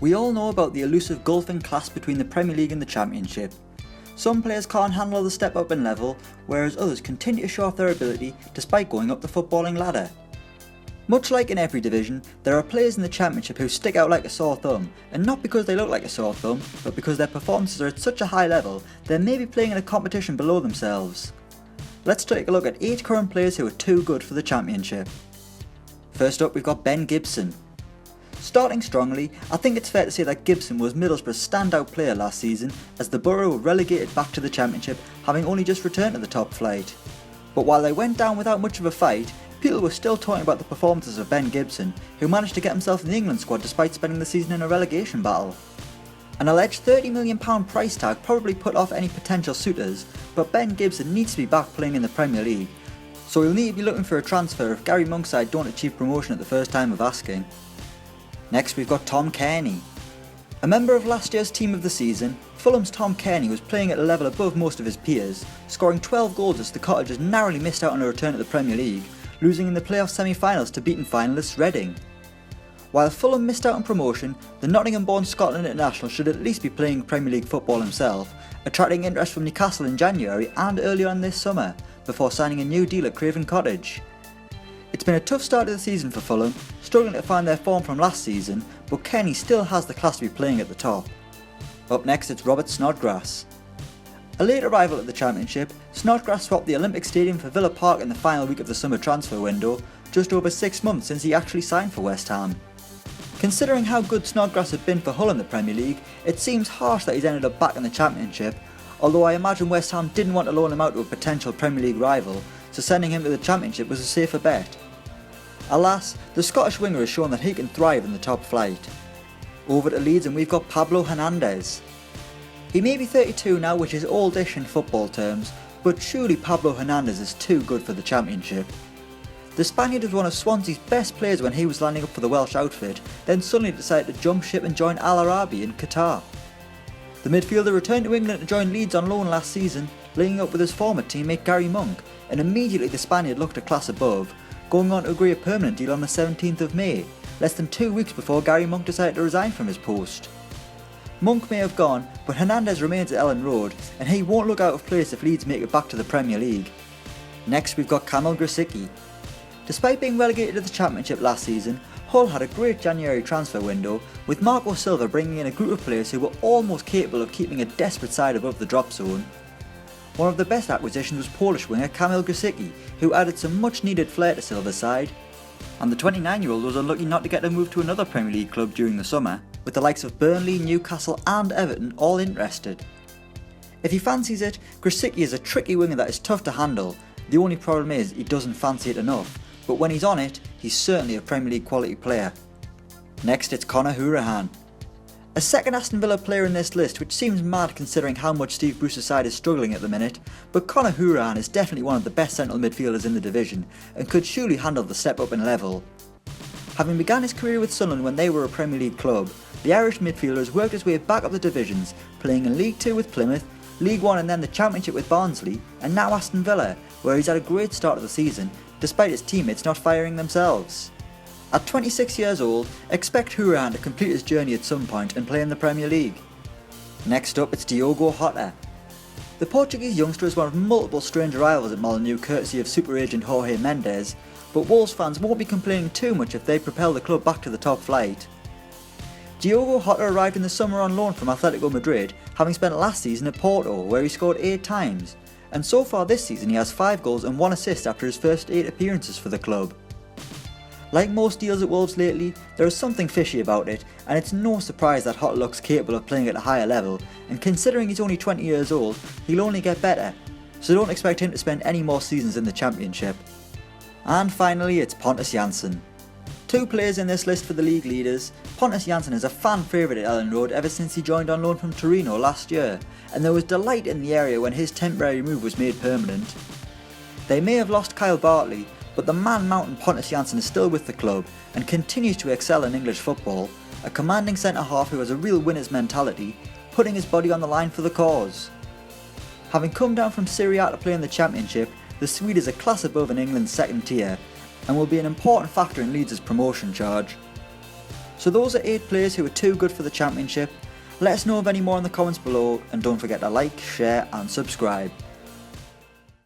We all know about the elusive gulfing clash between the Premier League and the Championship. Some players can't handle the step up in level, whereas others continue to show off their ability despite going up the footballing ladder. Much like in every division, there are players in the Championship who stick out like a sore thumb, and not because they look like a sore thumb, but because their performances are at such a high level they may be playing in a competition below themselves. Let's take a look at 8 current players who are too good for the Championship. First up, we've got Ben Gibson. Starting strongly, I think it's fair to say that Gibson was Middlesbrough's standout player last season as the Borough were relegated back to the Championship, having only just returned to the top flight. But while they went down without much of a fight, people were still talking about the performances of Ben Gibson, who managed to get himself in the England squad despite spending the season in a relegation battle. An alleged £30 million price tag probably put off any potential suitors, but Ben Gibson needs to be back playing in the Premier League, so he'll need to be looking for a transfer if Gary Monk's side don't achieve promotion at the first time of asking. Next, we've got Tom Cairney. A member of last year's team of the season, Fulham's Tom Cairney was playing at a level above most of his peers, scoring 12 goals as the Cottagers narrowly missed out on a return to the Premier League, losing in the playoff semi-finals to beaten finalists Reading. While Fulham missed out on promotion, the Nottingham-born Scotland international should at least be playing Premier League football himself, attracting interest from Newcastle in January and earlier on this summer, before signing a new deal at Craven Cottage. It's been a tough start to the season for Fulham, struggling to find their form from last season, but Cairney still has the class to be playing at the top. Up next, it's Robert Snodgrass. A late arrival at the Championship, Snodgrass swapped the Olympic Stadium for Villa Park in the final week of the summer transfer window, just over 6 months since he actually signed for West Ham. Considering how good Snodgrass had been for Hull in the Premier League, it seems harsh that he's ended up back in the Championship, although I imagine West Ham didn't want to loan him out to a potential Premier League rival, so sending him to the Championship was a safer bet. Alas, the Scottish winger has shown that he can thrive in the top flight. Over to Leeds and we've got Pablo Hernandez. He may be 32 now, which is oldish in football terms, but surely Pablo Hernandez is too good for the Championship. The Spaniard was one of Swansea's best players when he was lining up for the Welsh outfit, then suddenly decided to jump ship and join Al Arabi in Qatar. The midfielder returned to England to join Leeds on loan last season, linking up with his former teammate Gary Monk, and immediately the Spaniard looked a class above, going on to agree a permanent deal on the 17th of May, less than 2 weeks before Gary Monk decided to resign from his post. Monk may have gone, but Hernandez remains at Ellen Road, and he won't look out of place if Leeds make it back to the Premier League. Next, we've got Kamil Grosicki. Despite being relegated to the Championship last season, Hull had a great January transfer window, with Marco Silva bringing in a group of players who were almost capable of keeping a desperate side above the drop zone. One of the best acquisitions was Polish winger Kamil Grosicki, who added some much needed flair to Silva's side. And the 29-year-old was unlucky not to get a move to another Premier League club during the summer, with the likes of Burnley, Newcastle and Everton all interested. If he fancies it, Grosicki is a tricky winger that is tough to handle. The only problem is he doesn't fancy it enough, but when he's on it, he's certainly a Premier League quality player. Next, it's Conor Hourihane. A second Aston Villa player in this list, which seems mad considering how much Steve Bruce's side is struggling at the minute, but Conor Hourihane is definitely one of the best central midfielders in the division and could surely handle the step up in level. Having begun his career with Sunderland when they were a Premier League club, the Irish midfielder has worked his way back up the divisions, playing in League 2 with Plymouth, League 1 and then the Championship with Barnsley, and now Aston Villa, where he's had a great start to the season, despite his teammates not firing themselves. At 26 years old, expect Hourihane to complete his journey at some point and play in the Premier League. Next up, it's Diogo Jota. The Portuguese youngster is one of multiple strange arrivals at Molineux courtesy of super agent Jorge Mendes, but Wolves fans won't be complaining too much if they propel the club back to the top flight. Diogo Jota arrived in the summer on loan from Atletico Madrid, having spent last season at Porto, where he scored 8 times, and so far this season he has 5 goals and 1 assist after his first 8 appearances for the club. Like most deals at Wolves lately, there is something fishy about it, and it's no surprise that Jota looks capable of playing at a higher level, and considering he's only 20 years old, he'll only get better, so don't expect him to spend any more seasons in the Championship. And finally, it's Pontus Jansson. 2 players in this list for the league leaders. Pontus Jansson is a fan favourite at Ellen Road ever since he joined on loan from Torino last year, and there was delight in the area when his temporary move was made permanent. They may have lost Kyle Bartley, but the man-mountain Pontus Jansson is still with the club and continues to excel in English football, a commanding centre-half who has a real winner's mentality, putting his body on the line for the cause. Having come down from Serie A to play in the Championship, the Swede is a class above in England's second tier, and will be an important factor in Leeds' promotion charge. So those are 8 players who are too good for the Championship. Let us know of any more in the comments below, and don't forget to like, share and subscribe.